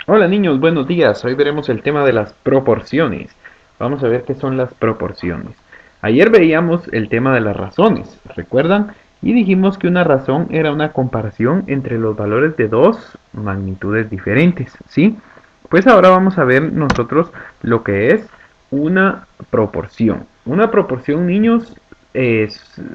Hola niños, buenos días. Hoy veremos el tema de las proporciones. Vamos a ver qué son las proporciones. Ayer veíamos el tema de las razones, ¿recuerdan? Y dijimos que una razón era una comparación entre los valores de dos magnitudes diferentes, ¿sí? Pues ahora vamos a ver nosotros lo que es una proporción. Una proporción, niños,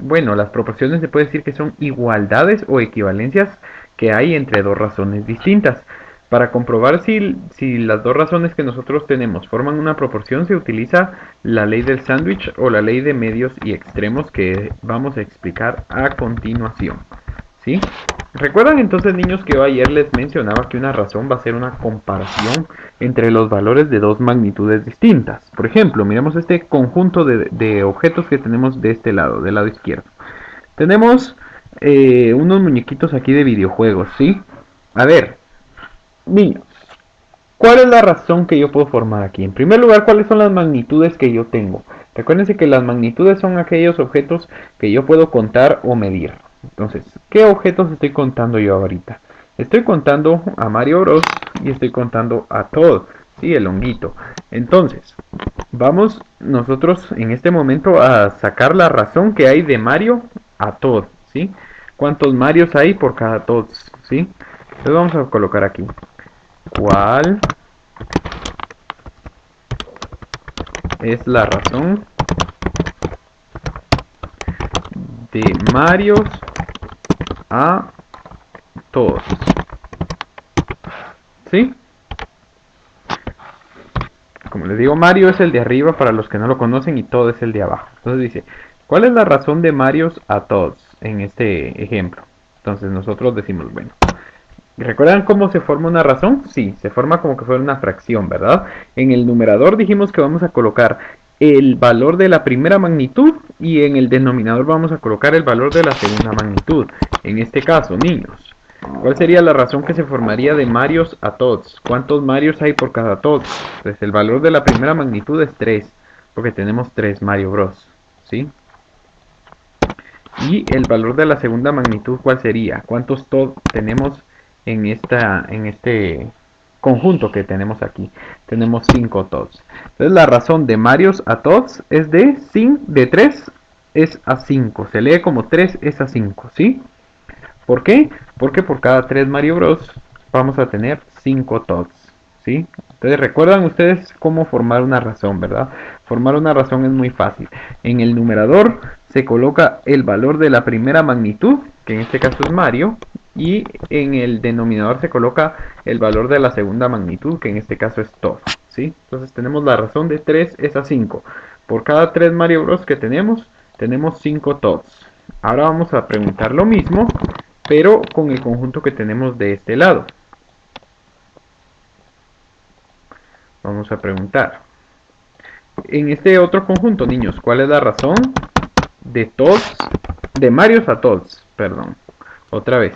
bueno, las proporciones se puede decir que son igualdades o equivalencias que hay entre dos razones distintas. Para comprobar si las dos razones que nosotros tenemos forman una proporción, se utiliza la ley del sándwich o la ley de medios y extremos que vamos a explicar a continuación. ¿Sí? ¿Recuerdan entonces, niños, que yo ayer les mencionaba que una razón va a ser una comparación entre los valores de dos magnitudes distintas? Por ejemplo, miremos este conjunto de objetos que tenemos de este lado, del lado izquierdo. Tenemos unos muñequitos aquí de videojuegos, ¿sí? A ver, niños, ¿cuál es la razón que yo puedo formar aquí? En primer lugar, ¿cuáles son las magnitudes que yo tengo? Recuérdense que las magnitudes son aquellos objetos que yo puedo contar o medir. Entonces, ¿qué objetos estoy contando yo ahorita? Estoy contando a Mario Bros. Y estoy contando a Todd, ¿sí? El honguito. Entonces, vamos nosotros en este momento a sacar la razón que hay de Mario a Todd, ¿sí? ¿Cuántos Marios hay por cada Todd, ¿sí? Entonces vamos a colocar aquí. ¿Cuál es la razón de Marios a todos? ¿Sí? Como les digo, Mario es el de arriba para los que no lo conocen y todo es el de abajo. Entonces dice, ¿cuál es la razón de Marios a todos en este ejemplo? Entonces nosotros decimos, bueno, ¿recuerdan cómo se forma una razón? Sí, se forma como que fuera una fracción, ¿verdad? En el numerador dijimos que vamos a colocar el valor de la primera magnitud y en el denominador vamos a colocar el valor de la segunda magnitud. En este caso, niños, ¿cuál sería la razón que se formaría de Marios a Tots? ¿Cuántos Marios hay por cada Tots? Pues el valor de la primera magnitud es 3, porque tenemos 3 Mario Bros. ¿Sí? Y el valor de la segunda magnitud, ¿cuál sería? ¿Cuántos Todd tenemos en este conjunto que tenemos aquí? Tenemos 5 Todds. Entonces la razón de Marios a Todds es de 3 es a 5. Se lee como 3 es a 5, ¿sí? ¿Por qué? Porque por cada 3 Mario Bros vamos a tener 5 Todds, ¿sí? Entonces recuerdan ustedes cómo formar una razón, ¿verdad? Formar una razón es muy fácil. En el numerador se coloca el valor de la primera magnitud, que en este caso es Mario, y en el denominador se coloca el valor de la segunda magnitud, que en este caso es Todd, ¿sí? Entonces tenemos la razón de 3 es a 5. Por cada 3 Mario Bros que tenemos 5 Todds. Ahora vamos a preguntar lo mismo, pero con el conjunto que tenemos de este lado. Vamos a preguntar. En este otro conjunto, niños, ¿cuál es la razón de Tots, de Marios a Tots? Perdón, otra vez.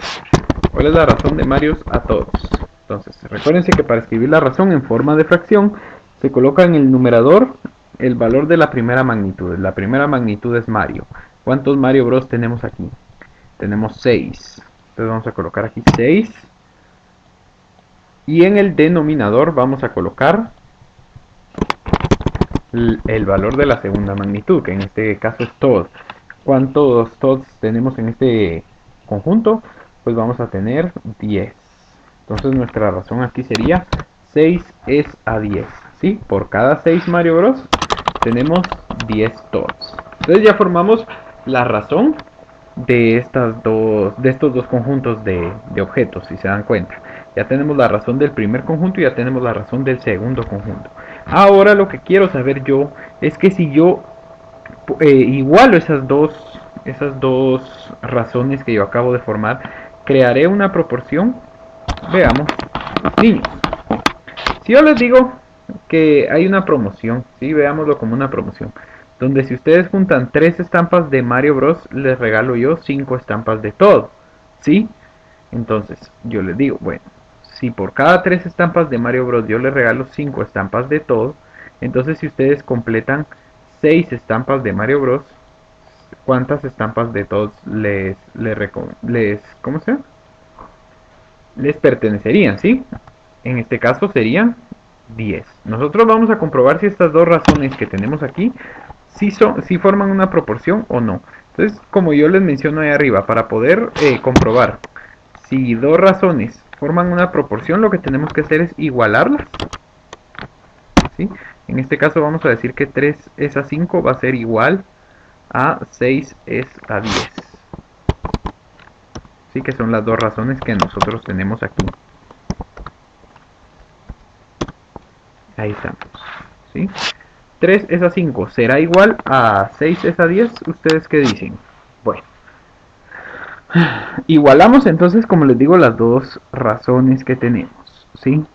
¿Cuál es la razón de Marios a Tots? Entonces, recuérdense que para escribir la razón en forma de fracción, se coloca en el numerador el valor de la primera magnitud. La primera magnitud es Mario. ¿Cuántos Mario Bros tenemos aquí? Tenemos 6. Entonces vamos a colocar aquí 6. Y en el denominador vamos a colocar el valor de la segunda magnitud, que en este caso es Todd. ¿Cuántos Todds tenemos en este conjunto? Pues vamos a tener 10. Entonces nuestra razón aquí sería 6 es a 10. ¿Sí? Por cada 6 Mario Bros tenemos 10 Todds. Entonces ya formamos la razón de estos dos conjuntos de objetos, si se dan cuenta. Ya tenemos la razón del primer conjunto y ya tenemos la razón del segundo conjunto. Ahora lo que quiero saber yo es que si yo igualo esas dos razones que yo acabo de formar, crearé una proporción. Veamos, niños, si yo les digo que hay una promoción, ¿sí? Veámoslo como una promoción, donde si ustedes juntan 3 estampas de Mario Bros, les regalo yo 5 estampas de todo, ¿sí? Entonces, yo les digo, bueno, si por cada 3 estampas de Mario Bros yo les regalo 5 estampas de todo, entonces si ustedes completan 6 estampas de Mario Bros, ¿cuántas estampas de todos ¿cómo se llama? Les pertenecerían, ¿sí? En este caso serían 10. Nosotros vamos a comprobar si estas dos razones que tenemos aquí si forman una proporción o no. Entonces, como yo les menciono ahí arriba, para poder comprobar si dos razones forman una proporción, lo que tenemos que hacer es igualarlas, ¿sí? En este caso vamos a decir que 3 es a 5 va a ser igual a 6 es a 10. ¿Sí? Que son las dos razones que nosotros tenemos aquí. Ahí estamos. ¿Sí? 3 es a 5 será igual a 6 es a 10. ¿Ustedes qué dicen? Bueno, igualamos entonces, como les digo, las dos razones que tenemos. ¿Sí?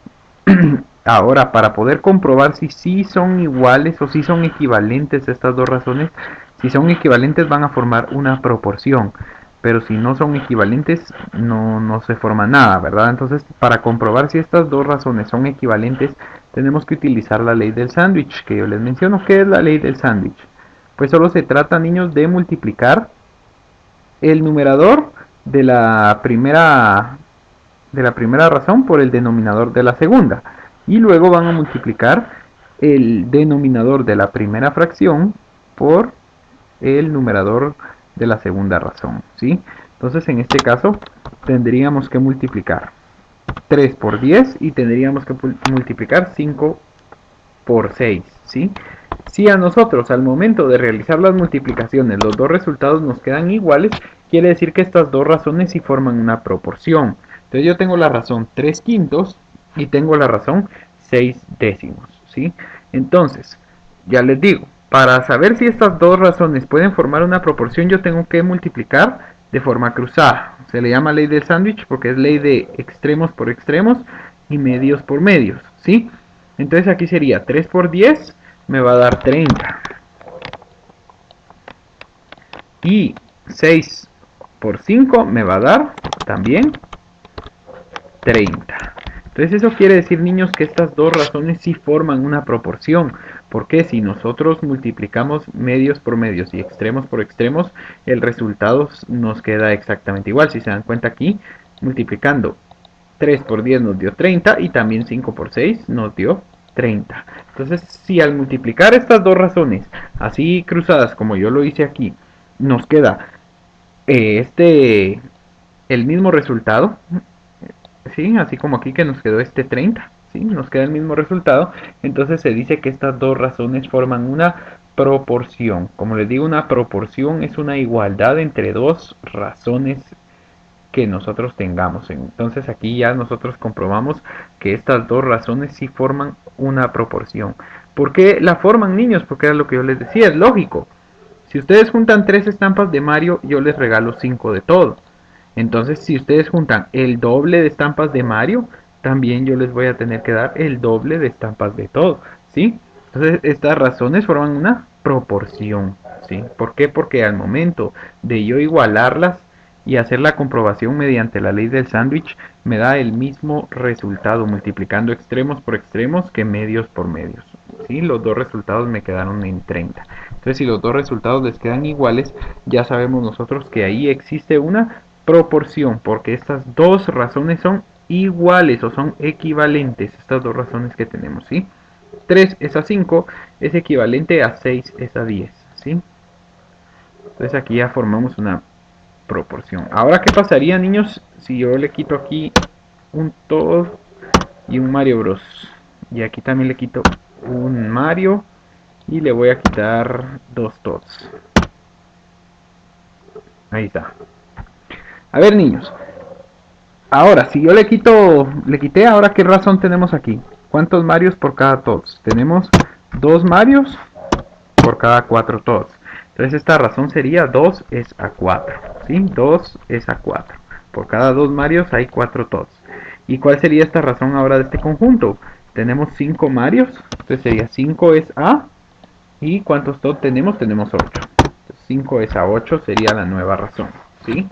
Ahora, para poder comprobar si sí son iguales o si son equivalentes estas dos razones, si son equivalentes van a formar una proporción, pero si no son equivalentes no se forma nada, ¿verdad? Entonces, para comprobar si estas dos razones son equivalentes, tenemos que utilizar la ley del sándwich, que yo les menciono. ¿Qué es la ley del sándwich? Pues solo se trata, niños, de multiplicar el numerador de la primera razón por el denominador de la segunda. Y luego van a multiplicar el denominador de la primera fracción por el numerador de la segunda razón, ¿sí? Entonces en este caso tendríamos que multiplicar 3 por 10 y tendríamos que multiplicar 5 por 6, ¿sí? Si a nosotros al momento de realizar las multiplicaciones los dos resultados nos quedan iguales, quiere decir que estas dos razones sí forman una proporción. Entonces yo tengo la razón 3 quintos y tengo la razón 6 décimos, ¿sí? Entonces, ya les digo, para saber si estas dos razones pueden formar una proporción, yo tengo que multiplicar de forma cruzada. Se le llama ley del sándwich porque es ley de extremos por extremos y medios por medios, ¿sí? Entonces aquí sería 3 por 10 me va a dar 30. Y 6 por 5 me va a dar también 30. Entonces eso quiere decir, niños, que estas dos razones sí forman una proporción. Porque si nosotros multiplicamos medios por medios y extremos por extremos, el resultado nos queda exactamente igual. Si se dan cuenta aquí, multiplicando 3 por 10 nos dio 30 y también 5 por 6 nos dio 30. Entonces, si al multiplicar estas dos razones, así cruzadas como yo lo hice aquí, nos queda el mismo resultado, ¿sí? Así como aquí que nos quedó este 30, ¿sí? Nos queda el mismo resultado, entonces se dice que estas dos razones forman una proporción. Como les digo, una proporción es una igualdad entre dos razones que nosotros tengamos. Entonces aquí ya nosotros comprobamos que estas dos razones sí forman una proporción. ¿Por qué la forman, niños? Porque era lo que yo les decía, es lógico. Si ustedes juntan 3 estampas de Mario, yo les regalo 5 de todo. Entonces, si ustedes juntan el doble de estampas de Mario, también yo les voy a tener que dar el doble de estampas de todo, ¿sí? Entonces, estas razones forman una proporción, ¿sí? ¿Por qué? Porque al momento de yo igualarlas y hacer la comprobación mediante la ley del sándwich, me da el mismo resultado multiplicando extremos por extremos que medios por medios, ¿sí? Los dos resultados me quedaron en 30. Entonces, si los dos resultados les quedan iguales, ya sabemos nosotros que ahí existe una proporción, porque estas dos razones son iguales o son equivalentes, estas dos razones que tenemos, ¿sí? 3 es a 5 es equivalente a 6 es a 10, ¿sí? Entonces aquí ya formamos una proporción. Ahora, ¿qué pasaría, niños, si yo le quito aquí un Todd y un Mario Bros? Y aquí también le quito un Mario y le voy a quitar dos Todds. Ahí está. A ver, niños, ahora, si yo le quité, ahora qué razón tenemos aquí. ¿Cuántos Marios por cada Tots? Tenemos 2 Marios por cada 4 Tots. Entonces esta razón sería 2 es a 4. ¿Sí? 2 es a 4. Por cada 2 Marios hay 4 Tots. ¿Y cuál sería esta razón ahora de este conjunto? Tenemos 5 Marios. Entonces sería 5 es a. ¿Y cuántos Tots tenemos? Tenemos 8. Entonces 5 es a 8 sería la nueva razón. ¿Sí?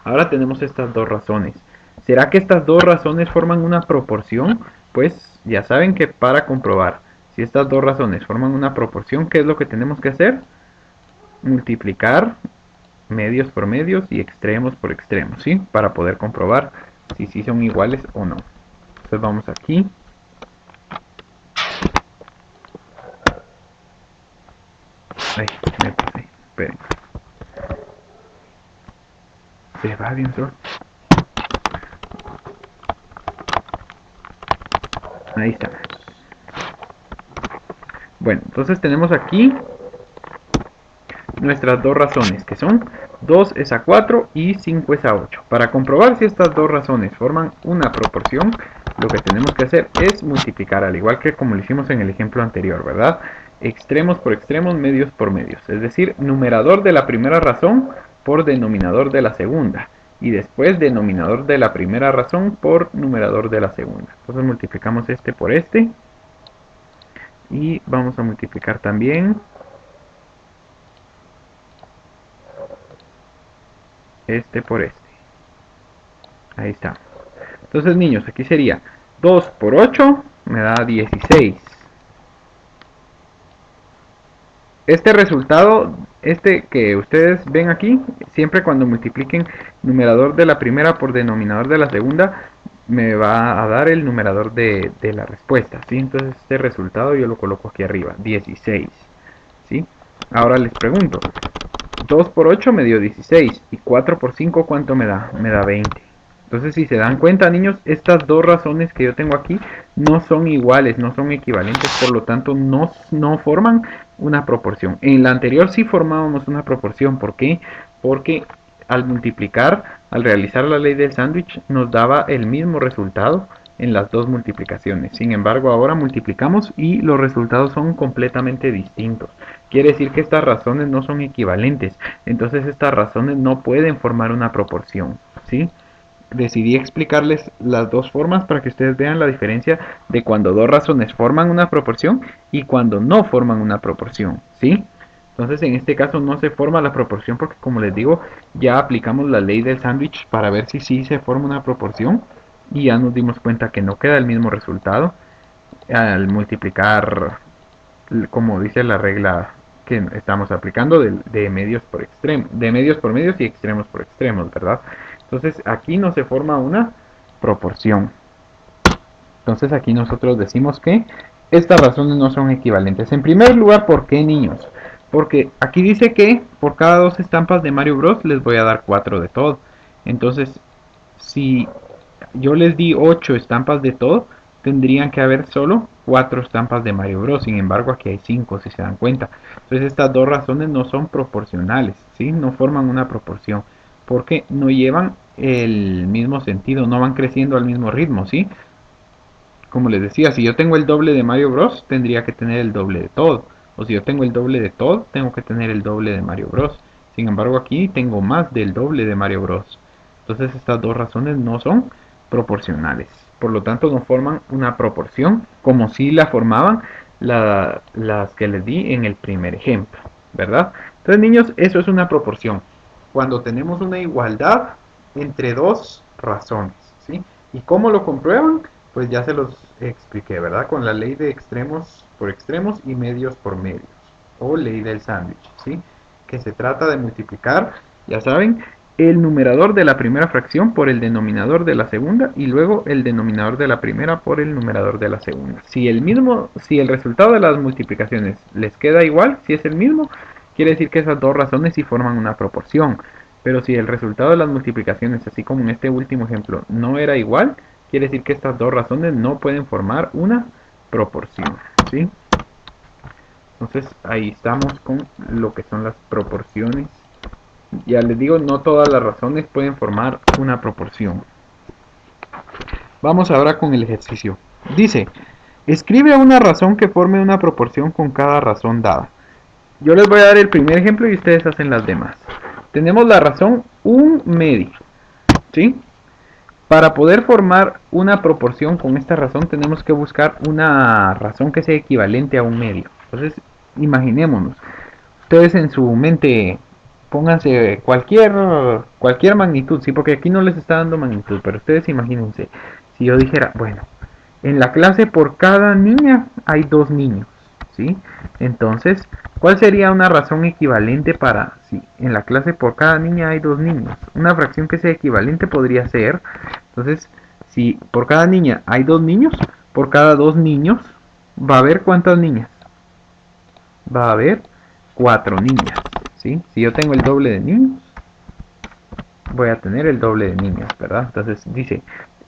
Ahora tenemos estas dos razones. ¿Será que estas dos razones forman una proporción? Pues ya saben que para comprobar si estas dos razones forman una proporción, ¿qué es lo que tenemos que hacer? Multiplicar medios por medios y extremos por extremos, ¿sí? Para poder comprobar si sí son iguales o no. Entonces vamos aquí. Ay, me pasé. Esperen. Se va bien solo. Ahí está. Bueno, entonces tenemos aquí nuestras dos razones, que son 2 es a 4 y 5 es a 8. Para comprobar si estas dos razones forman una proporción, lo que tenemos que hacer es multiplicar, al igual que como lo hicimos en el ejemplo anterior, ¿verdad? Extremos por extremos, medios por medios. Es decir, numerador de la primera razón por denominador de la segunda. Y después denominador de la primera razón por numerador de la segunda. Entonces multiplicamos este por este. Y vamos a multiplicar también este por este. Ahí está. Entonces, niños, aquí sería 2 por 8 me da 16. Este resultado, este que ustedes ven aquí, siempre cuando multipliquen numerador de la primera por denominador de la segunda, me va a dar el numerador de la respuesta, ¿sí? Entonces este resultado yo lo coloco aquí arriba, 16, ¿sí? Ahora les pregunto, 2 por 8 me dio 16 y 4 por 5 ¿cuánto me da? Me da 20. Entonces, si se dan cuenta, niños, estas dos razones que yo tengo aquí no son iguales, no son equivalentes, por lo tanto no forman una proporción. En la anterior sí formábamos una proporción. ¿Por qué? Porque al multiplicar, al realizar la ley del sándwich, nos daba el mismo resultado en las dos multiplicaciones. Sin embargo, ahora multiplicamos y los resultados son completamente distintos. Quiere decir que estas razones no son equivalentes. Entonces estas razones no pueden formar una proporción, ¿sí? Decidí explicarles las dos formas para que ustedes vean la diferencia de cuando dos razones forman una proporción y cuando no forman una proporción, ¿sí? Entonces en este caso no se forma la proporción porque, como les digo, ya aplicamos la ley del sándwich para ver si sí se forma una proporción y ya nos dimos cuenta que no queda el mismo resultado al multiplicar, como dice la regla que estamos aplicando, de medios por extremos, de medios por medios y extremos por extremos, ¿verdad? Entonces aquí no se forma una proporción. Entonces aquí nosotros decimos que estas razones no son equivalentes. En primer lugar, ¿por qué, niños? Porque aquí dice que por cada dos estampas de Mario Bros les voy a dar 4 de todo. Entonces, si yo les di 8 estampas de todo, tendrían que haber solo 4 estampas de Mario Bros. Sin embargo, aquí hay 5, si se dan cuenta. Entonces estas dos razones no son proporcionales, ¿sí? No forman una proporción, porque no llevan el mismo sentido, no van creciendo al mismo ritmo, ¿sí? Como les decía, si yo tengo el doble de Mario Bros, tendría que tener el doble de todo. O si yo tengo el doble de todo, tengo que tener el doble de Mario Bros. Sin embargo, aquí tengo más del doble de Mario Bros. Entonces estas dos razones no son proporcionales. Por lo tanto, no forman una proporción como si la formaban las que les di en el primer ejemplo, ¿verdad? Entonces, niños, eso es una proporción. Cuando tenemos una igualdad entre dos razones, ¿sí? ¿Y cómo lo comprueban? Pues ya se los expliqué, ¿verdad? Con la ley de extremos por extremos y medios por medios, o ley del sándwich, ¿sí? Que se trata de multiplicar, ya saben, el numerador de la primera fracción por el denominador de la segunda y luego el denominador de la primera por el numerador de la segunda. Si el resultado de las multiplicaciones les queda igual, si es el mismo, quiere decir que esas dos razones sí forman una proporción. Pero si el resultado de las multiplicaciones, así como en este último ejemplo, no era igual, quiere decir que estas dos razones no pueden formar una proporción, ¿sí? Entonces ahí estamos con lo que son las proporciones. Ya les digo, no todas las razones pueden formar una proporción. Vamos ahora con el ejercicio. Dice, escribe una razón que forme una proporción con cada razón dada. Yo les voy a dar el primer ejemplo y ustedes hacen las demás. Tenemos la razón 1/medio, ¿sí? Para poder formar una proporción con esta razón tenemos que buscar una razón que sea equivalente a 1/medio. Entonces, imaginémonos. Ustedes en su mente pónganse cualquier magnitud, sí, porque aquí no les está dando magnitud, pero ustedes imagínense, si yo dijera, bueno, en la clase por cada niña hay 2 niños, ¿sí? Entonces, ¿cuál sería una razón equivalente para si en la clase por cada niña hay 2 niños? Una fracción que sea equivalente podría ser, entonces, Si por cada niña hay 2 niños, por cada 2 niños va a haber ¿cuántas niñas? Va a haber 4 niñas, ¿sí? Si yo tengo el doble de niños, voy a tener el doble de niñas, ¿verdad? Entonces dice,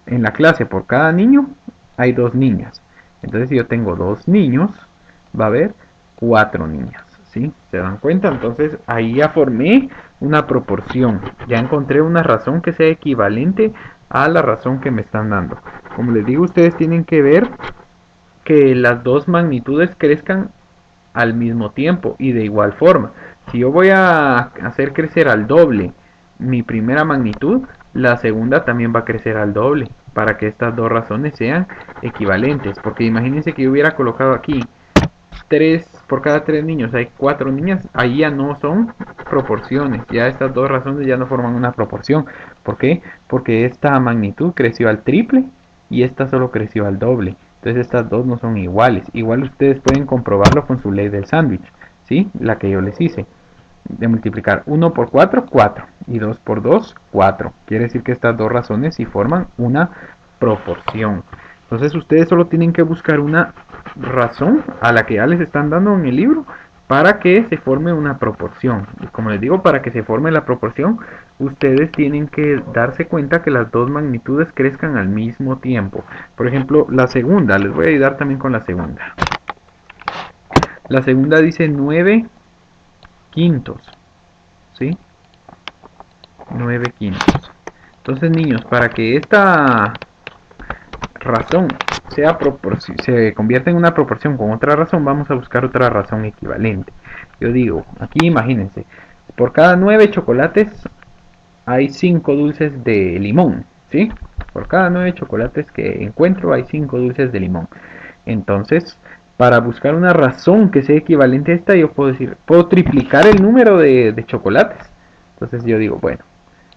en la clase por cada niño hay 2 niñas. Entonces si yo tengo 2 niños, va a haber 4 niñas, ¿sí? ¿Se dan cuenta? Entonces ahí ya formé una proporción. Ya encontré una razón que sea equivalente a la razón que me están dando. Como les digo, ustedes tienen que ver que las dos magnitudes crezcan al mismo tiempo y de igual forma. Si yo voy a hacer crecer al doble mi primera magnitud, la segunda también va a crecer al doble para que estas dos razones sean equivalentes. Porque imagínense que yo hubiera colocado aquí 3 por cada 3 niños, hay 4 niñas, ahí ya no son proporciones, ya estas dos razones ya no forman una proporción. ¿Por qué? Porque esta magnitud creció al triple y esta solo creció al doble. Entonces estas dos no son iguales. Igual ustedes pueden comprobarlo con su ley del sándwich, ¿sí? La que yo les hice. De multiplicar 1 por 4, 4. Y 2 por 2, 4. Quiere decir que estas dos razones sí forman una proporción. Entonces ustedes solo tienen que buscar una razón a la que ya les están dando en el libro para que se forme una proporción. Y como les digo, para que se forme la proporción, ustedes tienen que darse cuenta que las dos magnitudes crezcan al mismo tiempo. Por ejemplo, la segunda, les voy a ayudar también con la segunda. La segunda dice 9 quintos, ¿sí? 9 quintos. Entonces, niños, para que esta razón se convierta en una proporción con otra razón, vamos a buscar otra razón equivalente. Yo digo, aquí imagínense, por cada 9 chocolates hay 5 dulces de limón, ¿sí? Por cada 9 chocolates que encuentro hay 5 dulces de limón. Entonces, para buscar una razón que sea equivalente a esta, yo puedo decir, puedo triplicar el número de chocolates. Entonces yo digo, bueno,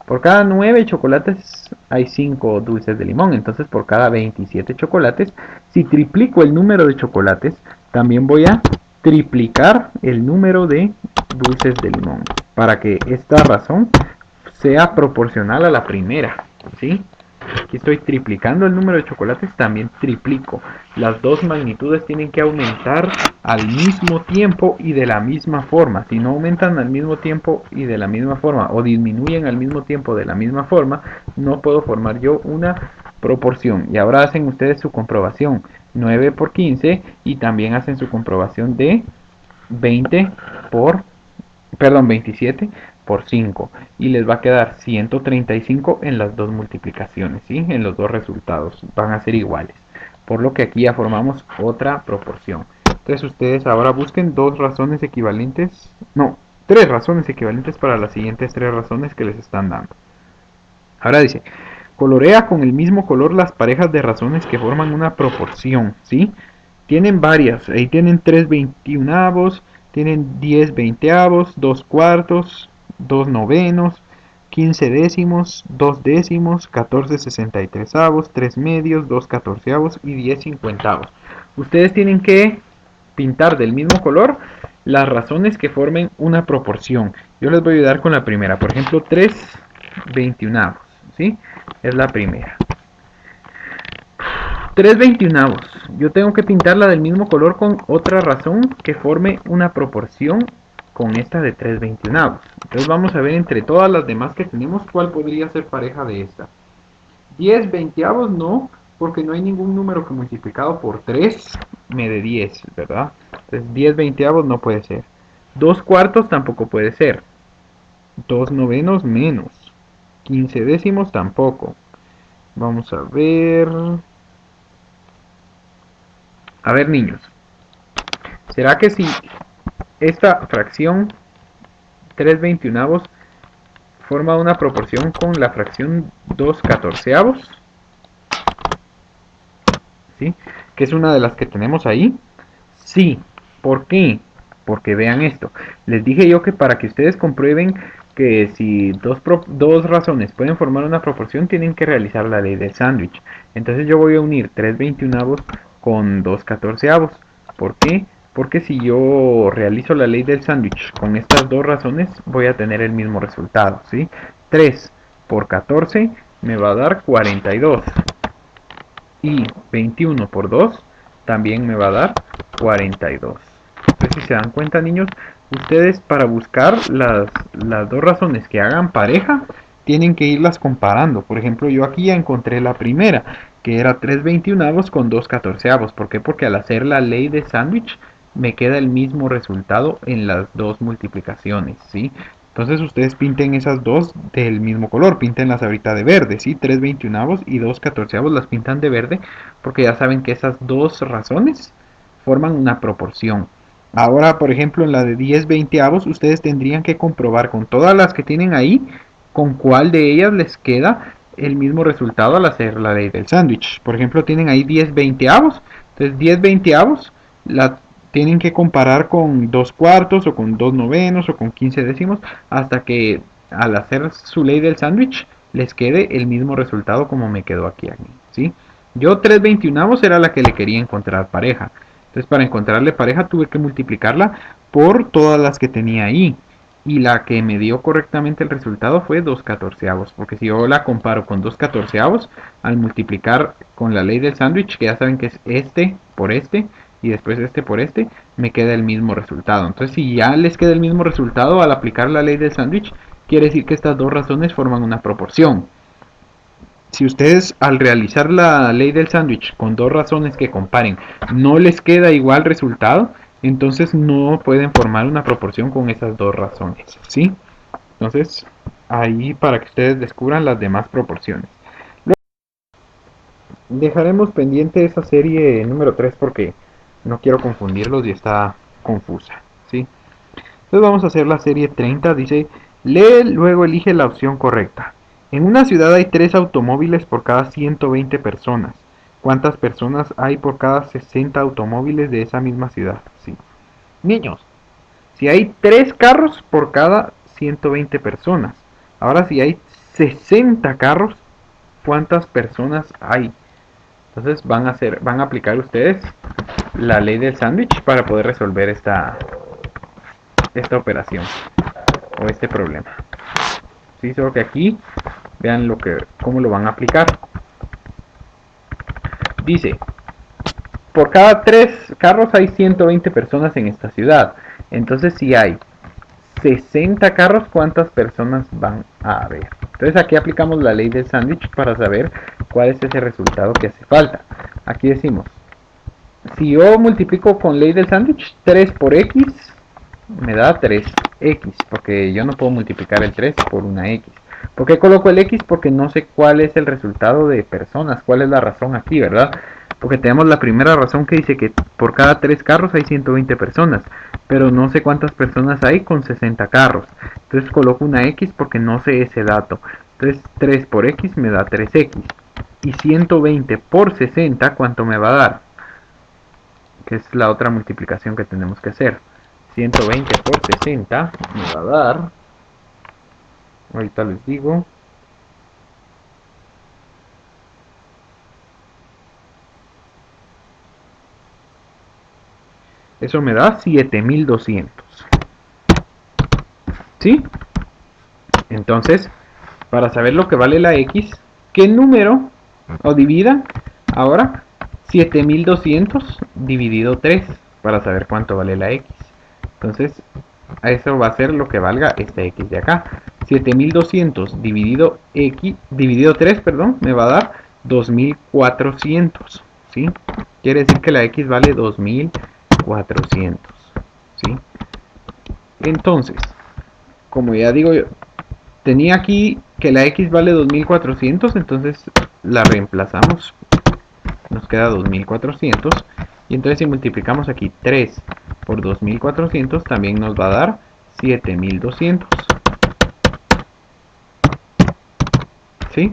por cada 9 chocolates hay 5 dulces de limón. Entonces por cada 27 chocolates, si triplico el número de chocolates, también voy a triplicar el número de dulces de limón. Para que esta razón sea proporcional a la primera, ¿sí? Aquí estoy triplicando el número de chocolates, también triplico. Las dos magnitudes tienen que aumentar al mismo tiempo y de la misma forma. Si no aumentan al mismo tiempo y de la misma forma, o disminuyen al mismo tiempo de la misma forma, no puedo formar yo una proporción. Y ahora hacen ustedes su comprobación. 9 por 15 y también hacen su comprobación de 20 por, perdón, 27 por 5 y les va a quedar 135 en las dos multiplicaciones, ¿sí? En los dos resultados van a ser iguales, por lo que aquí ya formamos otra proporción. Entonces ustedes ahora busquen dos razones equivalentes, no, tres razones equivalentes para las siguientes tres razones que les están dando. Ahora dice, colorea con el mismo color las parejas de razones que forman una proporción, ¿sí? Tienen varias, ahí tienen 3 veintiunavos, tienen 10 veinteavos, 2 cuartos, 2 novenos, 15 décimos, 2 décimos, 14 63avos, 3 medios, 2 catorceavos y 10 cincuentavos. Ustedes tienen que pintar del mismo color las razones que formen una proporción. Yo les voy a ayudar con la primera, por ejemplo 3 veintiunavos, ¿sí? Es la primera. 3 veintiunavos. Yo tengo que pintarla del mismo color con otra razón que forme una proporción con esta de 3 veintiunavos. Entonces vamos a ver entre todas las demás que tenemos cuál podría ser pareja de esta. 10 veinteavos no, porque no hay ningún número que multiplicado por 3 me dé 10, ¿verdad? Entonces 10 veinteavos no puede ser. 2 cuartos tampoco puede ser. 2 novenos menos. 15 décimos tampoco. Vamos a ver... A ver, niños, ¿será que si esta fracción 3 veintiunavos forma una proporción con la fracción 2 catorceavos? ¿Sí? Que es una de las que tenemos ahí. Sí. ¿Por qué? Porque vean esto. Les dije yo que para que ustedes comprueben que si dos razones pueden formar una proporción, tienen que realizar la ley del sándwich. Entonces yo voy a unir 3 veintiunavos con 2 catorceavos. ¿Por qué? Porque si yo realizo la ley del sándwich con estas dos razones, voy a tener el mismo resultado, ¿sí? 3 por 14 me va a dar 42. Y 21 por 2 también me va a dar 42. Entonces, si se dan cuenta, niños, ustedes para buscar las dos razones que hagan pareja, tienen que irlas comparando. Por ejemplo, yo aquí ya encontré la primera, que era 3 veintiunavos con 2 catorceavos. ¿Por qué? Porque al hacer la ley de sándwich me queda el mismo resultado en las dos multiplicaciones, ¿sí? Entonces ustedes pinten esas dos del mismo color, pintenlas ahorita de verde, ¿sí? 3 veintiunavos y 2 catorceavos las pintan de verde porque ya saben que esas dos razones forman una proporción. Ahora, por ejemplo, en la de 10 veinteavos, ustedes tendrían que comprobar con todas las que tienen ahí, con cuál de ellas les queda el mismo resultado al hacer la ley del sándwich. Por ejemplo, tienen ahí 10 veinteavos, entonces 10 veinteavos la tienen que comparar con 2 cuartos o con 2 novenos o con 15 décimos hasta que al hacer su ley del sándwich les quede el mismo resultado como me quedó aquí, ¿sí? Yo 3 veintiunavos era la que le quería encontrar pareja. Entonces para encontrarle pareja tuve que multiplicarla por todas las que tenía ahí. Y la que me dio correctamente el resultado fue 2 catorceavos. Porque si yo la comparo con 2 catorceavos, al multiplicar con la ley del sándwich, que ya saben que es este por este y después este por este, me queda el mismo resultado. Entonces si ya les queda el mismo resultado al aplicar la ley del sándwich, quiere decir que estas dos razones forman una proporción. Si ustedes al realizar la ley del sándwich con dos razones que comparen no les queda igual resultado, entonces no pueden formar una proporción con esas dos razones, ¿sí? Entonces, ahí para que ustedes descubran las demás proporciones. Dejaremos pendiente esa serie número 3 porque no quiero confundirlos y está confusa, ¿sí? Entonces vamos a hacer la serie 30. Dice, lee, luego elige la opción correcta. En una ciudad hay 3 automóviles por cada 120 personas. ¿Cuántas personas hay por cada 60 automóviles de esa misma ciudad? Sí. Niños, si hay 3 carros por cada 120 personas. Ahora si hay 60 carros, ¿cuántas personas hay? Entonces van a aplicar ustedes la ley del sándwich para poder resolver esta operación o este problema. Sí, solo que aquí vean cómo lo van a aplicar. Dice, por cada 3 carros hay 120 personas en esta ciudad. Entonces si hay 60 carros, ¿cuántas personas van a haber? Entonces aquí aplicamos la ley del sándwich para saber cuál es ese resultado que hace falta. Aquí decimos, si yo multiplico con ley del sándwich, 3 por x me da 3x, porque yo no puedo multiplicar el 3 por una x. ¿Por qué coloco el x? Porque no sé cuál es el resultado de personas, cuál es la razón aquí, ¿verdad? Porque tenemos la primera razón que dice que por cada 3 carros hay 120 personas, pero no sé cuántas personas hay con 60 carros. Entonces coloco una x porque no sé ese dato. Entonces 3 por x me da 3x. Y 120 por 60, ¿cuánto me va a dar? Que es la otra multiplicación que tenemos que hacer. 120 por 60 me va a dar, ahorita les digo, eso me da 7200. ¿Sí? Entonces, para saber lo que vale la x, ¿qué número o divida ahora 7200 dividido 3 para saber cuánto vale la x? Entonces, eso va a ser lo que valga esta x de acá. 7200 dividido 3, perdón, me va a dar 2400, ¿sí? Quiere decir que la x vale 2400, ¿sí? Entonces, como ya digo yo, tenía aquí que la x vale 2400, entonces la reemplazamos, nos queda 2400, y entonces si multiplicamos aquí 3 por 2400 también nos va a dar 7200, ¿sí?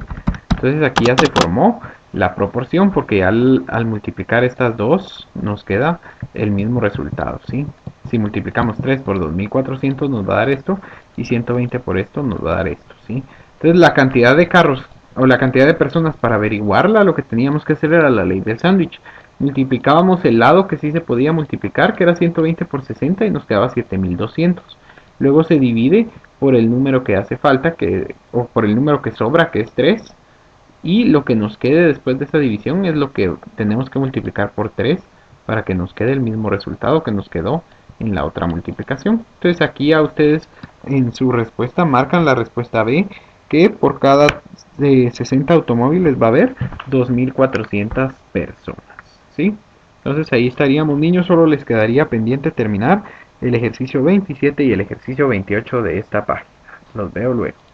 Entonces aquí ya se formó la proporción porque al multiplicar estas dos nos queda el mismo resultado, ¿sí? Si multiplicamos 3 por 2400 nos va a dar esto y 120 por esto nos va a dar esto, ¿sí? Entonces la cantidad de carros o la cantidad de personas para averiguarla, lo que teníamos que hacer era la ley del sándwich. Multiplicábamos el lado que sí se podía multiplicar, que era 120 por 60 y nos quedaba 7200. Luego se divide por el número que hace falta, o por el número que sobra, que es 3, y lo que nos quede después de esta división es lo que tenemos que multiplicar por 3 para que nos quede el mismo resultado que nos quedó en la otra multiplicación. Entonces aquí a ustedes en su respuesta marcan la respuesta B, que por cada 60 automóviles va a haber 2.400 personas, ¿sí? Entonces ahí estaríamos, niños, solo les quedaría pendiente terminar el ejercicio 27 y el ejercicio 28 de esta página. Los veo luego.